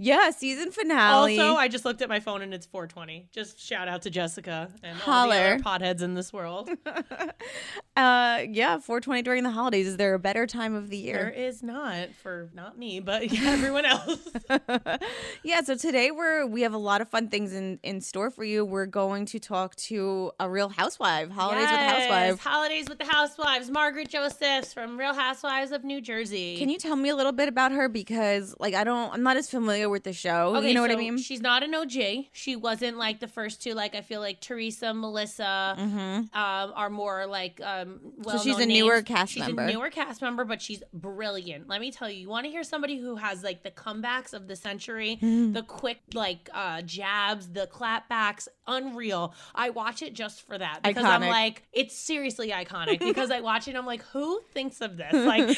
Yeah, season finale. Also, I just looked at my phone and it's 4:20. Just shout out to Jessica and all Holler. the other potheads in this world. Yeah, 420 during the holidays. Is there a better time of the year? There is not for not me, but everyone else. Yeah, so today we have a lot of fun things in store for you. We're going to talk to a Real Housewife, Holidays with Housewives. Holidays with the Housewives. Margaret Josephs from Real Housewives of New Jersey. Can you tell me a little bit about her, because like I'm not as familiar with the show. Okay, you know what I so mean? She's not an OG. She wasn't like the first two. Like I feel like Teresa, Melissa are more like well. So she's a newer cast member. She's a newer cast member, but she's brilliant. Let me tell you, you want to hear somebody who has like the comebacks of the century, the quick like jabs, the clapbacks, unreal. I watch it just for that because I'm like, it's seriously iconic because I watch it and I'm like, who thinks of this? Like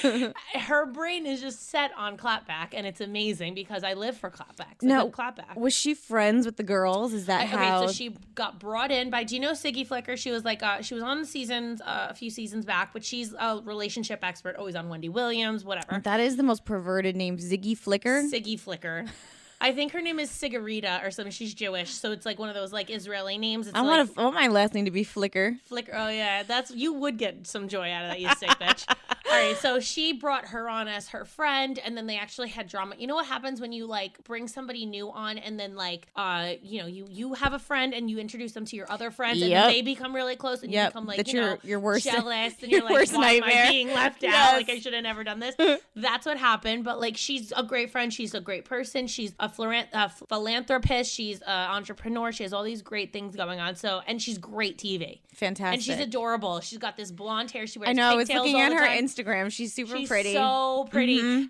her brain is just set on clapback, and it's amazing because I live for clapbacks. No, clapback. Was she friends with the girls? Is that how? Okay, so she got brought in by, do you know Siggy Flicker? She was like, she was on the seasons, a few seasons back, but she's a relationship expert, always on Wendy Williams, whatever. That is the most perverted name, Ziggy Flicker. Siggy Flicker. I think her name is Sigarita or something. She's Jewish, so it's like one of those like Israeli names. It's I want my last name to be Flicker. Flicker. Oh yeah, you would get some joy out of that, you sick bitch. All right, so she brought her on as her friend, and then they actually had drama. You know what happens when you like bring somebody new on, and then like you have a friend and you introduce them to your other friends, and then they become really close, and you become like your worst, jealous, and your you're like, worst why nightmare. am I being left out? Like I should have never done this. That's what happened. But like she's a great friend. She's a great person. She's a philanthropist. She's an entrepreneur. She has all these great things going on. So, and she's great TV. Fantastic. And she's adorable. She's got this blonde hair. She wears I know. I was pigtails looking all at the her time. Instagram. She's super pretty. She's so pretty.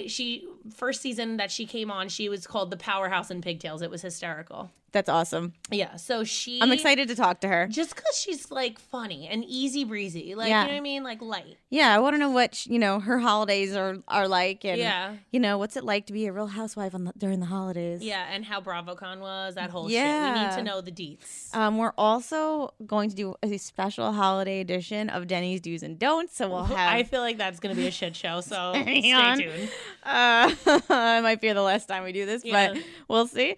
She first season that she came on, she was called the Powerhouse in Pigtails. It was hysterical. That's awesome. Yeah, so I'm excited to talk to her. Just because she's like funny and easy breezy, like you know what I mean, like light. Yeah, I want to know what her holidays are like, and what's it like to be a Real Housewife during the holidays. Yeah, and how BravoCon was, that whole shit. We need to know the deets. We're also going to do a special holiday edition of Denny's Do's and Don'ts, so we'll have. I feel like that's going to be a shit show, so stay tuned. It might be the last time we do this, but we'll see.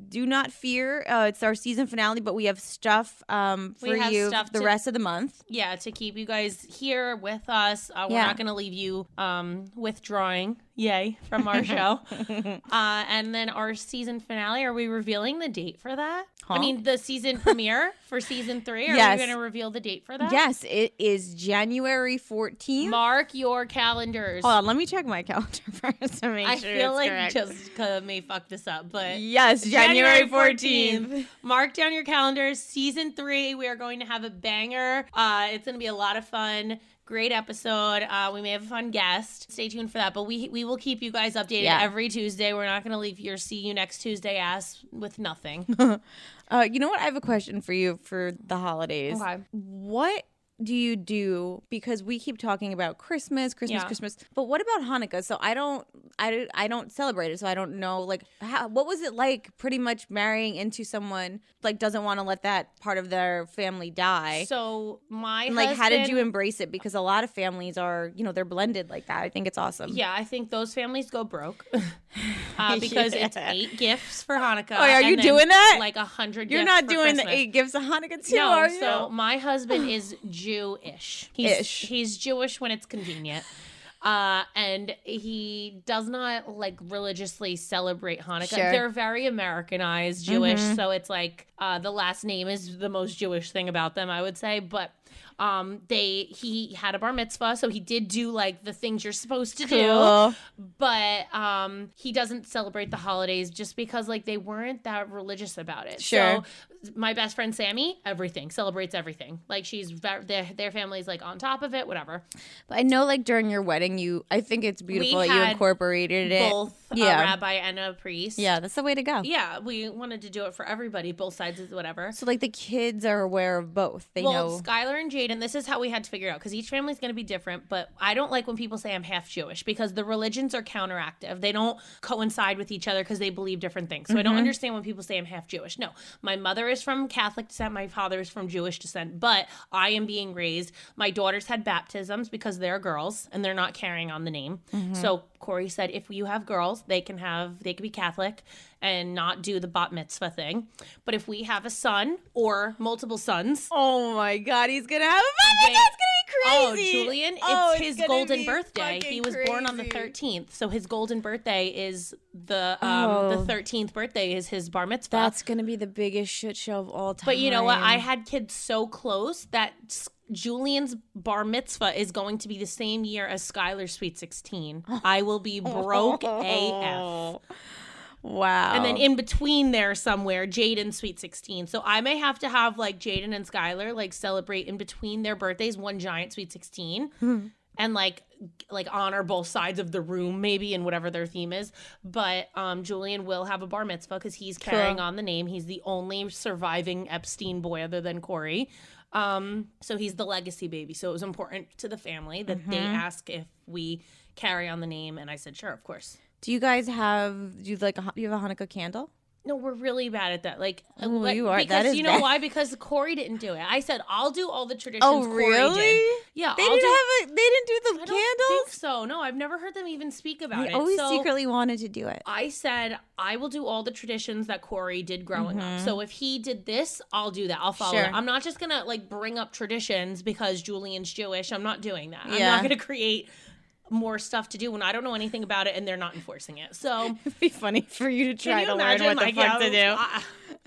Do not fear. It's our season finale, but we have stuff for you the rest of the month. Yeah, to keep you guys here with us. We're not going to leave you withdrawing. Yay, from our show. And then our season finale, are we revealing the date for that? I mean, the season premiere for season 3. Are we going to reveal the date for that? Yes, it is January 14th. Mark your calendars. Hold on, let me check my calendar first to make sure I feel like correct. Jessica may fuck this up, but yes, January 14th. Mark down your calendars. Season 3, we are going to have a banger. It's going to be a lot of fun. Great episode. We may have a fun guest. Stay tuned for that. But we will keep you guys updated every Tuesday. We're not going to leave your see you next Tuesday ass with nothing. You know what? I have a question for you for the holidays. Okay. What do you do? Because we keep talking about Christmas. But what about Hanukkah? So I don't celebrate it. So I don't know. Like, what was it like? Pretty much marrying into someone like doesn't want to let that part of their family die. So my and, husband, how did you embrace it? Because a lot of families are, they're blended like that. I think it's awesome. Yeah, I think those families go broke because it's 8 gifts for Hanukkah. Oh, are you doing that? Like 100. You're gifts not for doing Christmas. the 8 gifts of Hanukkah too, no, are you? So my husband is Jewish. He's Jewish when it's convenient. And he does not like religiously celebrate Hanukkah. Sure. They're very Americanized Jewish, so it's like the last name is the most Jewish thing about them, I would say. But he had a bar mitzvah, so he did do like the things you're supposed to do, but he doesn't celebrate the holidays just because like they weren't that religious about it. Sure. So my best friend Sammy, celebrates everything. Like their family's like on top of it, whatever. But I know like during your wedding, I think it's beautiful that you incorporated it. Both a rabbi and a priest. Yeah, that's the way to go. Yeah, we wanted to do it for everybody, both sides is whatever. So like the kids are aware of both. They know. Skylar and Jaden, this is how we had to figure it out because each family's going to be different. But I don't like when people say I'm half Jewish because the religions are counteractive. They don't coincide with each other because they believe different things. So I don't understand when people say I'm half Jewish. No, my mother is from Catholic descent. My father is from Jewish descent. But I am being raised. My daughters had baptisms because they're girls and they're not carrying on the name. So Corey said if you have girls, they can be Catholic and not do the bat mitzvah thing. But if we have a son or multiple sons. Oh my God, he's going to have a baby. That's going to be crazy. Julian, it's his golden birthday. He was born on the 13th. So his golden birthday is the 13th birthday is his bar mitzvah. That's going to be the biggest shit show of all time. But you know what? I had kids so close that Julian's bar mitzvah is going to be the same year as Skylar's Sweet 16. I will be broke AF. Wow. And then in between there somewhere, Jaden's Sweet 16. So I may have to have like Jaden and Skylar like celebrate in between their birthdays one giant Sweet 16 and like honor both sides of the room maybe and whatever their theme is. But Julian will have a bar mitzvah because he's carrying on the name. He's the only surviving Epstein boy other than Corey. So he's the legacy baby. So it was important to the family that they ask if we carry on the name. And I said, sure, of course. Do you guys have, do you have a Hanukkah candle? No, we're really bad at that. Like, you are. Because that is you know bad. why? Because Corey didn't do it. I said I'll do all the traditions. Oh, Corey really? did. Yeah, They didn't do the I candles? don't think so. No, I've never heard them even speak about I it. always So secretly wanted to do it. I said I will do all the traditions that Corey did growing up. So if he did this, I'll do that. I'll follow it. I'm not just gonna like bring up traditions because Julian's Jewish. I'm not doing that. I'm not gonna create more stuff to do when I don't know anything about it and they're not enforcing it. So It'd be funny for you to try to learn imagine, what the fuck to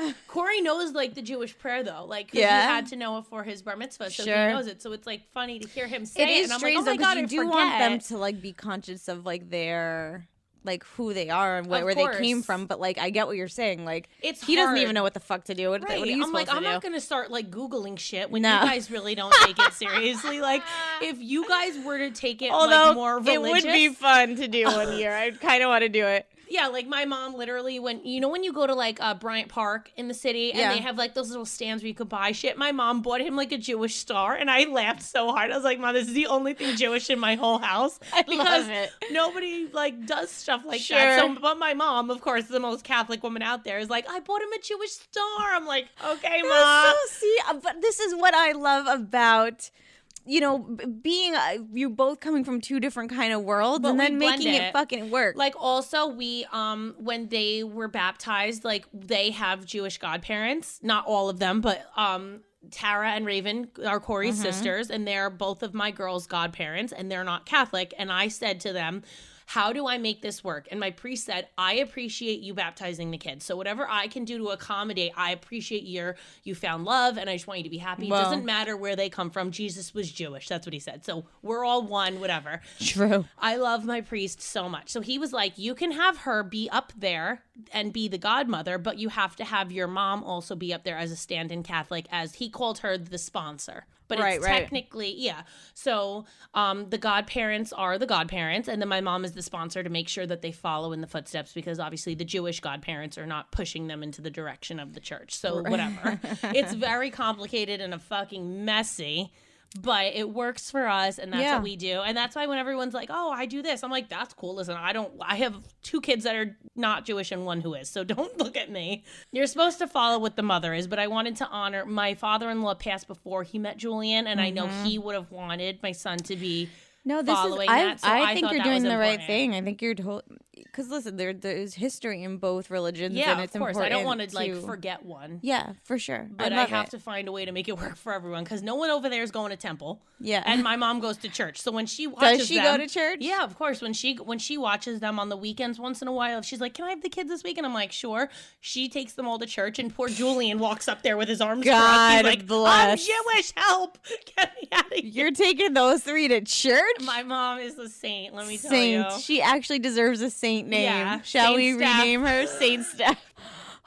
do. Corey knows like the Jewish prayer though, like 'cause he had to know it for his bar mitzvah, so he knows it. So it's like funny to hear him say it. It is And I'm strange like, oh my though, God, because you do want them to like be conscious of like their like who they are and where they came from. But like I get what you're saying. Like he doesn't even know what the fuck to do. What are you I'm supposed like, to I'm do? not gonna start like Googling shit when you guys really don't take it seriously. Like if you guys were to take it like more religious, it would be fun to do one year. I kind of want to do it. Yeah, like my mom literally when you go to like Bryant Park in the city and they have like those little stands where you could buy shit. My mom bought him like a Jewish star and I laughed so hard. I was like, Mom, this is the only thing Jewish in my whole house. Because love it. nobody like does stuff like that. So, but my mom, of course, the most Catholic woman out there, is like, I bought him a Jewish star. I'm like, okay, Mom. But this is what I love about being you both coming from two different kind of worlds, but and then making it fucking work. Like also we when they were baptized, like they have Jewish godparents, not all of them, but Tara and Raven are Corey's sisters, and they're both of my girls' godparents, and they're not Catholic. And I said to them, how do I make this work? And my priest said, I appreciate you baptizing the kids. So whatever I can do to accommodate, I appreciate you found love and I just want you to be happy. Well, it doesn't matter where they come from. Jesus was Jewish. That's what he said. So we're all one, whatever. True. I love my priest so much. So he was like, you can have her be up there and be the godmother, but you have to have your mom also be up there as a stand-in Catholic, as he called her the sponsor. But it's technically, yeah. So the godparents are the godparents, and then my mom is the sponsor to make sure that they follow in the footsteps, because obviously the Jewish godparents are not pushing them into the direction of the church. So whatever. It's very complicated and a fucking messy. But it works for us, and that's what we do. And that's why when everyone's like, oh, I do this, I'm like, that's cool. Listen, I have 2 kids that are not Jewish and 1 who is. So don't look at me. You're supposed to follow what the mother is. But I wanted to honor my father-in-law passed before he met Julian. And I know he would have wanted my son to be following that. So I think you're doing the right thing. I think you're because listen, there's history in both religions. Yeah, and it's of course. important. I don't want to like forget one. Yeah, for sure. But I have to find a way to make it work for everyone, because no one over there is going to temple. Yeah, and my mom goes to church. So when she watches, does she go to church? Yeah, of course. When she watches them on the weekends, once in a while, if she's like, "Can I have the kids this week?" and I'm like, "Sure." She takes them all to church, and poor Julian walks up there with his arms crossed. He's like, bless. I'm Jewish. Help! Get me out of here. You're taking those 3 to church? My mom is a saint. Let me tell you. She actually deserves a saint name. Yeah. Shall Saint we Steph. rename her Saint Steph?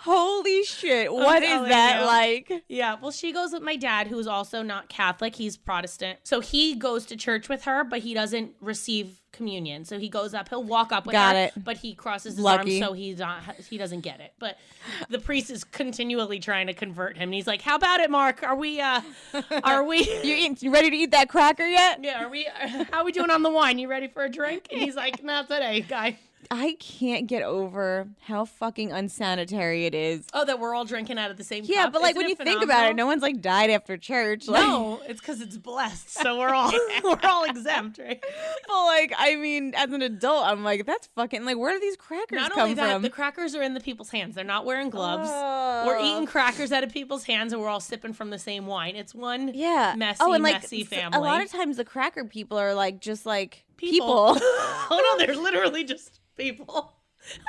Holy shit. What is that like? Yeah. Well, she goes with my dad, who's also not Catholic. He's Protestant. So he goes to church with her, but he doesn't receive communion. So he goes up, he'll walk up with her, but he crosses his arms so he doesn't get it. But the priest is continually trying to convert him. And he's like, how about it, Mark? Are we you ready to eat that cracker yet? Yeah, how are we doing on the wine? You ready for a drink? And he's like, not today, guy. I can't get over how fucking unsanitary it is. Oh, that we're all drinking out of the same cup? Yeah, but like when you think about it, no one's like died after church. Like, no, it's because it's blessed, so we're all exempt, right? But like, I mean, as an adult, I'm like, that's fucking like, where do these crackers come from? Not only that, the crackers are in the people's hands. They're not wearing gloves. We're eating crackers out of people's hands, and we're all sipping from the same wine. It's one messy family. A lot of times, the cracker people are like just like people. Oh no, they're literally just people.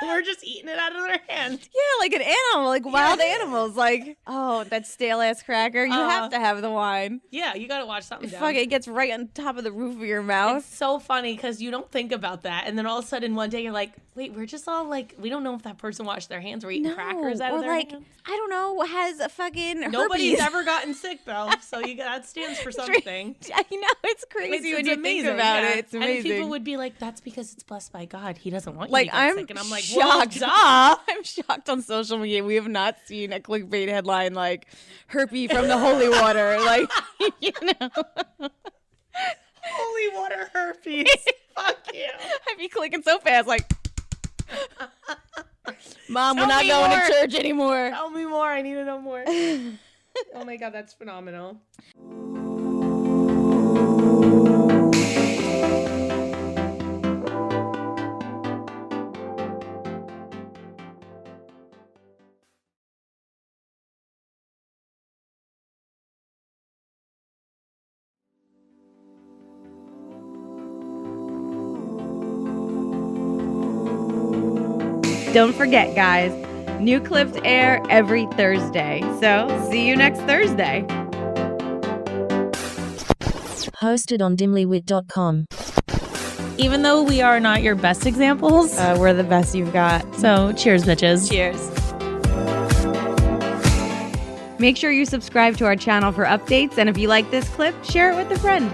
We're just eating it out of their hands. Yeah, like an animal, like wild animals. Like, oh, that stale ass cracker. You have to have the wine. Yeah, you got to watch something down. Fuck, it gets right on top of the roof of your mouth. It's so funny because you don't think about that. And then all of a sudden one day you're like, wait, we're just all like, we don't know if that person washed their hands. We're eating crackers out of their hands. I don't know, has a fucking herpes. Nobody's ever gotten sick though. So that stands for something. I know, it's crazy when you think about it. It's amazing. And people would be like, that's because it's blessed by God. He doesn't want you like, to get sick. And I'm like, shocked. I'm shocked on social media. We have not seen a clickbait headline like herpes from the holy water. Like, you know. Holy water herpes. Fuck you. I'd be clicking so fast, like, Mom, we're not going to church anymore. Tell me more. I need to know more. Oh my God, that's phenomenal. Don't forget, guys, new clips air every Thursday. So see you next Thursday. Hosted on dimlywit.com. Even though we are not your best examples, we're the best you've got. So cheers, bitches. Cheers. Make sure you subscribe to our channel for updates. And if you like this clip, share it with a friend.